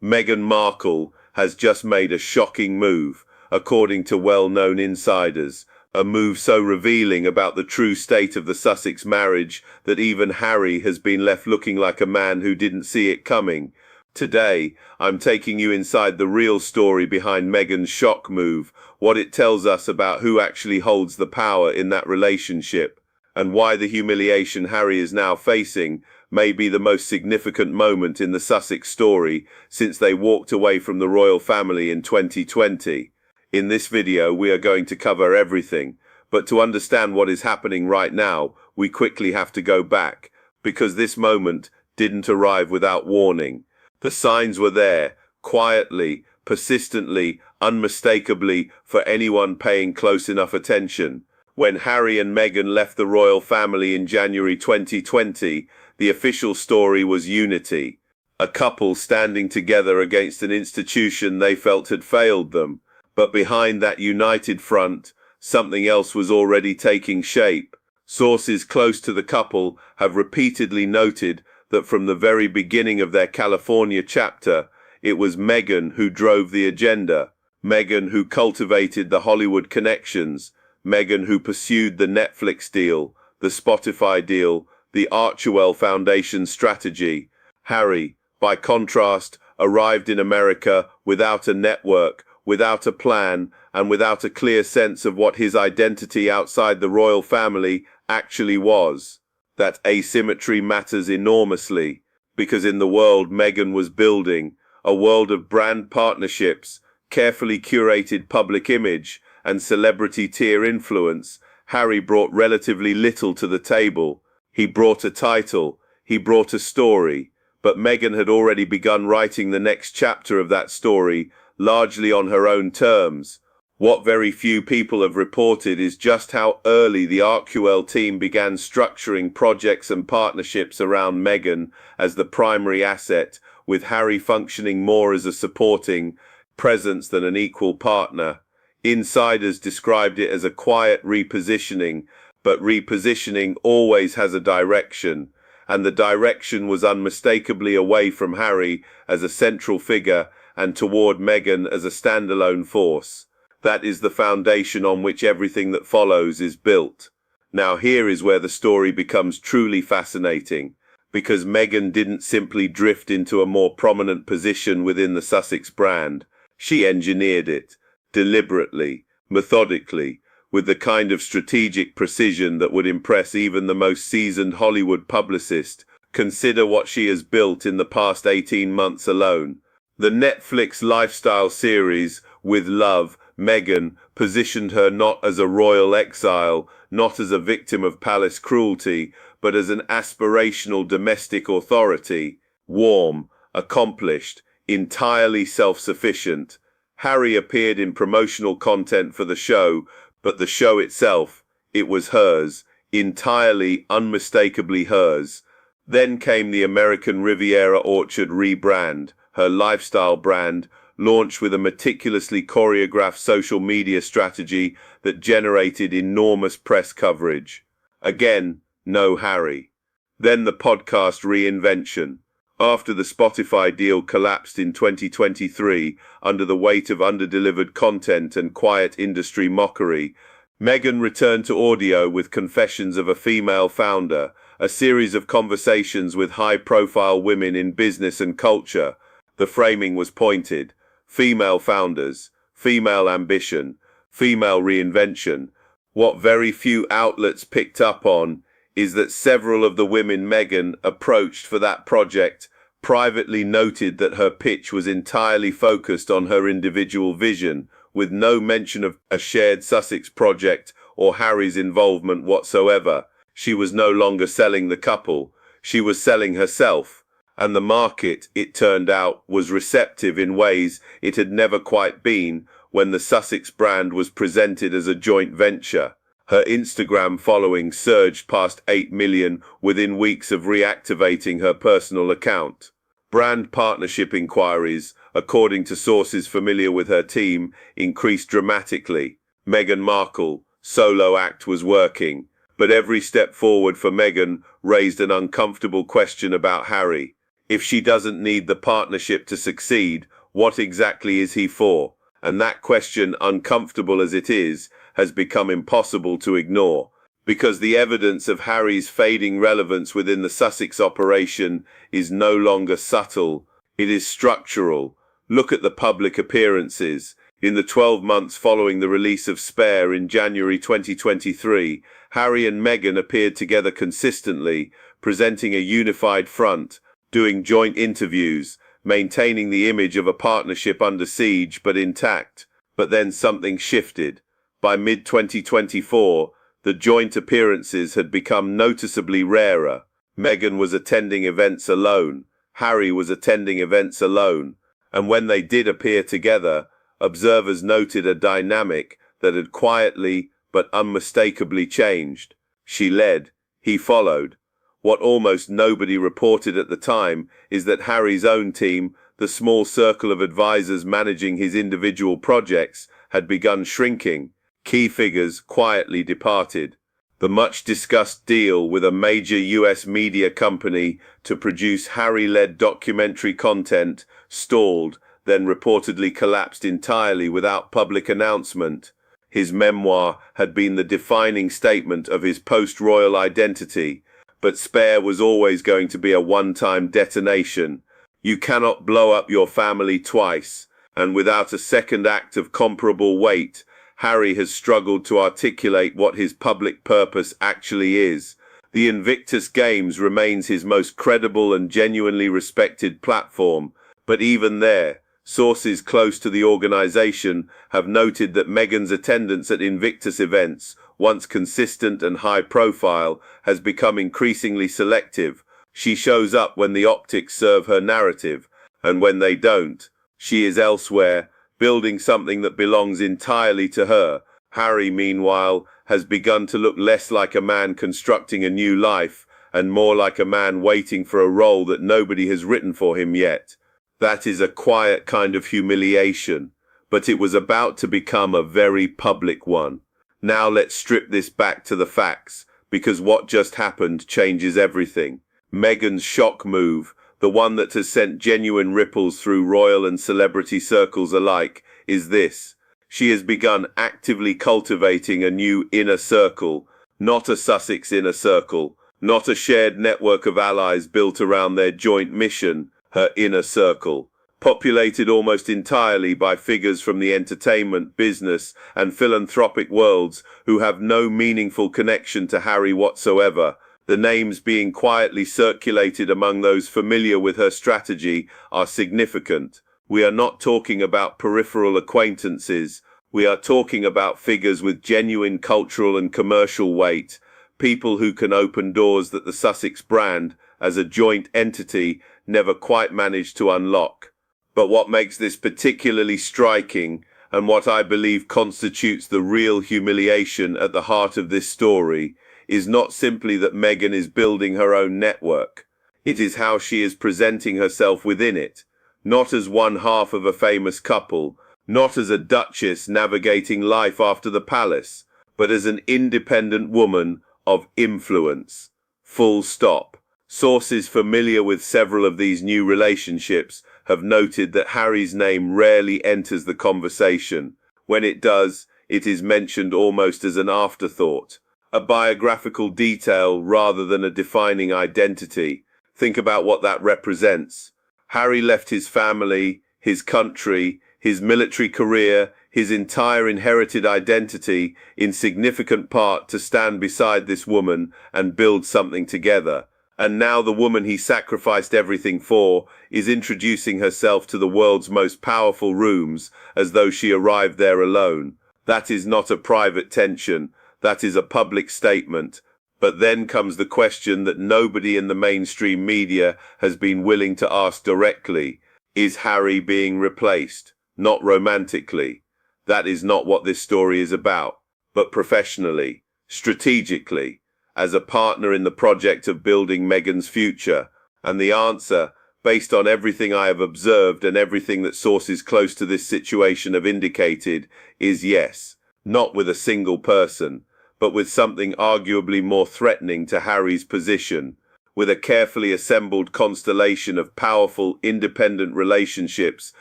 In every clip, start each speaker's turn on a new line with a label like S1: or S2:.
S1: Meghan Markle has just made a shocking move, according to well-known insiders, a move so revealing about the true state of the Sussex marriage that even Harry has been left looking like a man who didn't see it coming. Today, I'm taking you inside the real story behind Meghan's shock move, what it tells us about who actually holds the power in that relationship, and why the humiliation Harry is now facing may be the most significant moment in the Sussex story since they walked away from the royal family in 2020. In this video, we are going to cover everything, but to understand what is happening right now, we quickly have to go back, because this moment didn't arrive without warning. The signs were there, quietly, persistently, unmistakably, for anyone paying close enough attention. When Harry and Meghan left the royal family in January 2020, the official story was unity. A couple standing together against an institution they felt had failed them. But behind that united front, something else was already taking shape. Sources close to the couple have repeatedly noted that from the very beginning of their California chapter, it was Meghan who drove the agenda, Meghan who cultivated the Hollywood connections, Meghan who pursued the Netflix deal, the Spotify deal, the Archewell Foundation strategy. Harry, by contrast, arrived in America without a network, without a plan, and without a clear sense of what his identity outside the royal family actually was. That asymmetry matters enormously, because in the world Meghan was building, a world of brand partnerships, carefully curated public image, and celebrity tier influence, Harry brought relatively little to the table. He brought a title, he brought a story, but Meghan had already begun writing the next chapter of that story, largely on her own terms. What very few people have reported is just how early the Archewell team began structuring projects and partnerships around Meghan as the primary asset, with Harry functioning more as a supporting presence than an equal partner. Insiders described it as a quiet repositioning, but repositioning always has a direction, and the direction was unmistakably away from Harry as a central figure and toward Meghan as a standalone force. That is the foundation on which everything that follows is built. Now here is where the story becomes truly fascinating, because Meghan didn't simply drift into a more prominent position within the Sussex brand. She engineered it, deliberately, methodically, with the kind of strategic precision that would impress even the most seasoned Hollywood publicist. Consider what she has built in the past 18 months alone. The Netflix lifestyle series, With Love, Meghan positioned her not as a royal exile, not as a victim of palace cruelty, but as an aspirational domestic authority, warm, accomplished, entirely self-sufficient. Harry appeared in promotional content for the show, but the show itself, it was hers, entirely, unmistakably hers. Then came the American Riviera Orchard rebrand, her lifestyle brand, launched with a meticulously choreographed social media strategy that generated enormous press coverage. Again, no Harry. Then the podcast reinvention. After the Spotify deal collapsed in 2023 under the weight of underdelivered content and quiet industry mockery, Meghan returned to audio with Confessions of a Female Founder, a series of conversations with high-profile women in business and culture. The framing was pointed. Female founders, female ambition, female reinvention. What very few outlets picked up on is that several of the women Meghan approached for that project privately noted that her pitch was entirely focused on her individual vision, with no mention of a shared Sussex project or Harry's involvement whatsoever. She was no longer selling the couple, she was selling herself. And the market, it turned out, was receptive in ways it had never quite been when the Sussex brand was presented as a joint venture. Her Instagram following surged past 8 million within weeks of reactivating her personal account. Brand partnership inquiries, according to sources familiar with her team, increased dramatically. Meghan Markle, solo act was working, but every step forward for Meghan raised an uncomfortable question about Harry. If she doesn't need the partnership to succeed, what exactly is he for? And that question, uncomfortable as it is, has become impossible to ignore, because the evidence of Harry's fading relevance within the Sussex operation is no longer subtle, it is structural. Look at the public appearances. In the 12 months following the release of Spare in January 2023, Harry and Meghan appeared together consistently, presenting a unified front, doing joint interviews, maintaining the image of a partnership under siege but intact. But then something shifted. By mid-2024, the joint appearances had become noticeably rarer. Meghan was attending events alone. Harry was attending events alone. And when they did appear together, observers noted a dynamic that had quietly but unmistakably changed. She led, he followed. What almost nobody reported at the time is that Harry's own team, the small circle of advisors managing his individual projects, had begun shrinking. Key figures quietly departed. The much-discussed deal with a major US media company to produce Harry-led documentary content stalled, then reportedly collapsed entirely without public announcement. His memoir had been the defining statement of his post-royal identity, but Spare was always going to be a one-time detonation. You cannot blow up your family twice, and without a second act of comparable weight, Harry has struggled to articulate what his public purpose actually is. The Invictus Games remains his most credible and genuinely respected platform, but even there, sources close to the organization have noted that Meghan's attendance at Invictus events, once consistent and high-profile, has become increasingly selective. She shows up when the optics serve her narrative, and when they don't, she is elsewhere, building something that belongs entirely to her. Harry, meanwhile, has begun to look less like a man constructing a new life, and more like a man waiting for a role that nobody has written for him yet. That is a quiet kind of humiliation, but it was about to become a very public one. Now let's strip this back to the facts, because what just happened changes everything. Meghan's shock move, the one that has sent genuine ripples through royal and celebrity circles alike, is this. She has begun actively cultivating a new inner circle, not a Sussex inner circle, not a shared network of allies built around their joint mission, her inner circle, populated almost entirely by figures from the entertainment, business, and philanthropic worlds who have no meaningful connection to Harry whatsoever. The names being quietly circulated among those familiar with her strategy are significant. We are not talking about peripheral acquaintances. We are talking about figures with genuine cultural and commercial weight, people who can open doors that the Sussex brand, as a joint entity, never quite managed to unlock. But what makes this particularly striking, and what I believe constitutes the real humiliation at the heart of this story, is not simply that Meghan is building her own network. It is how she is presenting herself within it, not as one half of a famous couple, not as a duchess navigating life after the palace, but as an independent woman of influence. Full stop. Sources familiar with several of these new relationships have noted that Harry's name rarely enters the conversation. When it does, it is mentioned almost as an afterthought, a biographical detail rather than a defining identity. Think about what that represents. Harry left his family, his country, his military career, his entire inherited identity, in significant part to stand beside this woman and build something together. And now the woman he sacrificed everything for is introducing herself to the world's most powerful rooms as though she arrived there alone. That is not a private tension. That is a public statement. But then comes the question that nobody in the mainstream media has been willing to ask directly. Is Harry being replaced? Not romantically. That is not what this story is about. But professionally, strategically, as a partner in the project of building Meghan's future. And the answer, based on everything I have observed and everything that sources close to this situation have indicated, is yes. Not with a single person, but with something arguably more threatening to Harry's position, with a carefully assembled constellation of powerful, independent relationships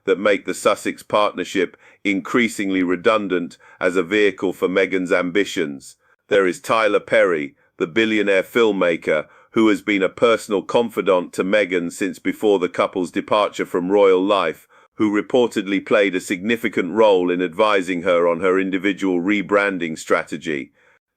S1: that make the Sussex partnership increasingly redundant as a vehicle for Meghan's ambitions. There is Tyler Perry, the billionaire filmmaker, who has been a personal confidant to Meghan since before the couple's departure from royal life, who reportedly played a significant role in advising her on her individual rebranding strategy.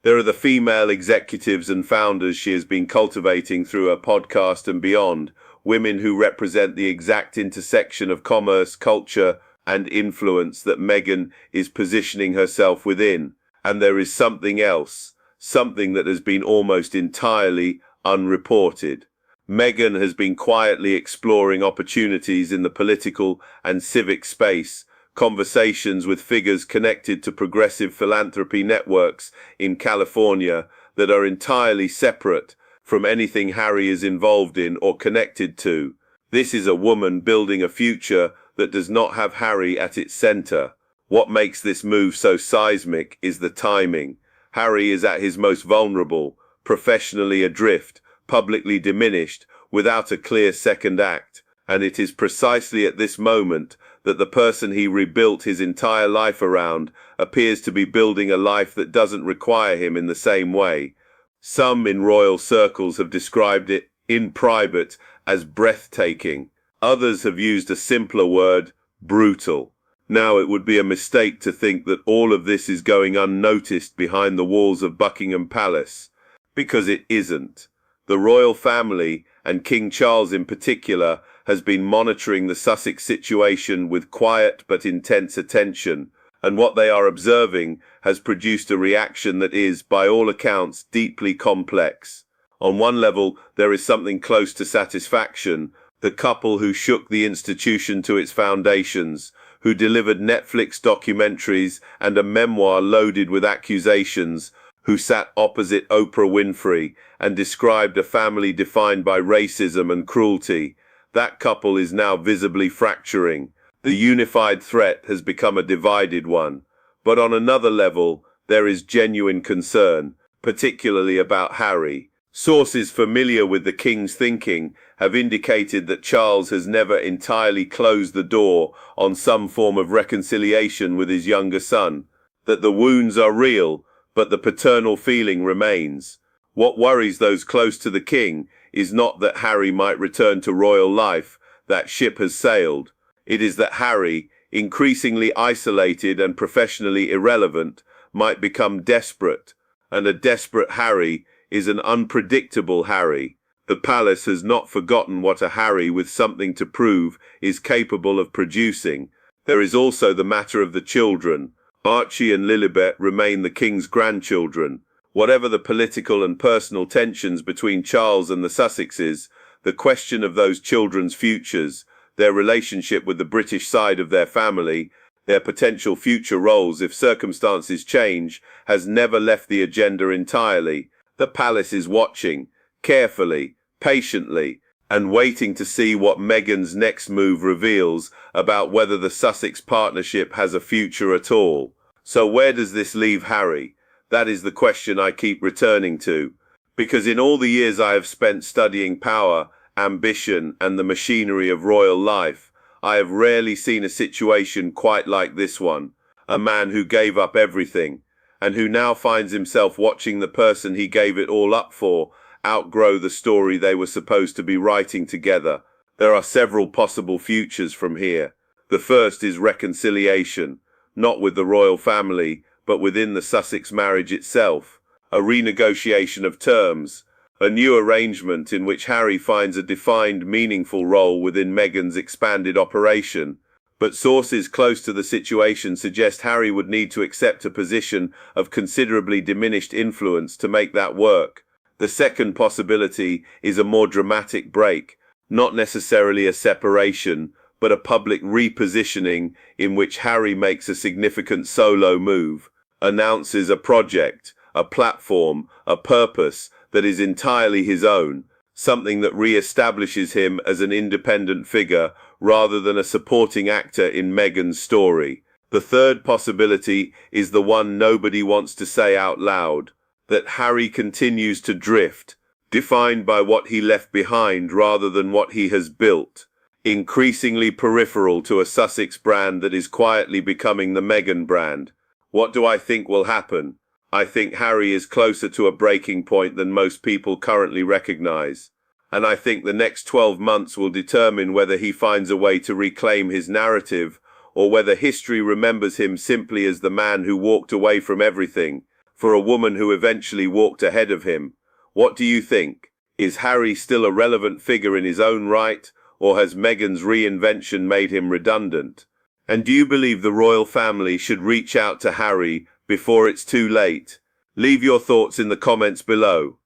S1: There are the female executives and founders she has been cultivating through her podcast and beyond, women who represent the exact intersection of commerce, culture, and influence that Meghan is positioning herself within. And there is something else, something that has been almost entirely unreported. Meghan has been quietly exploring opportunities in the political and civic space, conversations with figures connected to progressive philanthropy networks in California that are entirely separate from anything Harry is involved in or connected to. This is a woman building a future that does not have Harry at its center. What makes this move so seismic is the timing. Harry is at his most vulnerable, professionally adrift, publicly diminished, without a clear second act, and it is precisely at this moment that the person he rebuilt his entire life around appears to be building a life that doesn't require him in the same way. Some in royal circles have described it, in private, as breathtaking. Others have used a simpler word, brutal. Now, it would be a mistake to think that all of this is going unnoticed behind the walls of Buckingham Palace, because it isn't. The royal family, and King Charles in particular, has been monitoring the Sussex situation with quiet but intense attention, and what they are observing has produced a reaction that is, by all accounts, deeply complex. On one level, there is something close to satisfaction. The couple who shook the institution to its foundations, who delivered Netflix documentaries and a memoir loaded with accusations, who sat opposite Oprah Winfrey and described a family defined by racism and cruelty. That couple is now visibly fracturing. The unified threat has become a divided one. But on another level, there is genuine concern, particularly about Harry. Sources familiar with the King's thinking have indicated that Charles has never entirely closed the door on some form of reconciliation with his younger son, that the wounds are real, but the paternal feeling remains. What worries those close to the King is not that Harry might return to royal life. That ship has sailed. It is that Harry, increasingly isolated and professionally irrelevant, might become desperate, and a desperate Harry is an unpredictable Harry. The palace has not forgotten what a Harry with something to prove is capable of producing. There is also the matter of the children. Archie and Lilibet remain the King's grandchildren. Whatever the political and personal tensions between Charles and the Sussexes, the question of those children's futures, their relationship with the British side of their family, their potential future roles if circumstances change, has never left the agenda entirely. The palace is watching, carefully, patiently, and waiting to see what Meghan's next move reveals about whether the Sussex partnership has a future at all. So where does this leave Harry? That is the question I keep returning to, because in all the years I have spent studying power, ambition, and the machinery of royal life, I have rarely seen a situation quite like this one. A man who gave up everything, and who now finds himself watching the person he gave it all up for outgrow the story they were supposed to be writing together. There are several possible futures from here. The first is reconciliation, not with the royal family, but within the Sussex marriage itself. A renegotiation of terms, a new arrangement in which Harry finds a defined, meaningful role within Meghan's expanded operation. But sources close to the situation suggest Harry would need to accept a position of considerably diminished influence to make that work. The second possibility is a more dramatic break, not necessarily a separation, but a public repositioning in which Harry makes a significant solo move, announces a project, a platform, a purpose that is entirely his own, something that re-establishes him as an independent figure rather than a supporting actor in Meghan's story. The third possibility is the one nobody wants to say out loud, that Harry continues to drift, defined by what he left behind rather than what he has built, increasingly peripheral to a Sussex brand that is quietly becoming the Meghan brand. What do I think will happen? I think Harry is closer to a breaking point than most people currently recognize. And I think the next 12 months will determine whether he finds a way to reclaim his narrative, or whether history remembers him simply as the man who walked away from everything, for a woman who eventually walked ahead of him. What do you think? Is Harry still a relevant figure in his own right, or has Meghan's reinvention made him redundant? And do you believe the royal family should reach out to Harry before it's too late? Leave your thoughts in the comments below.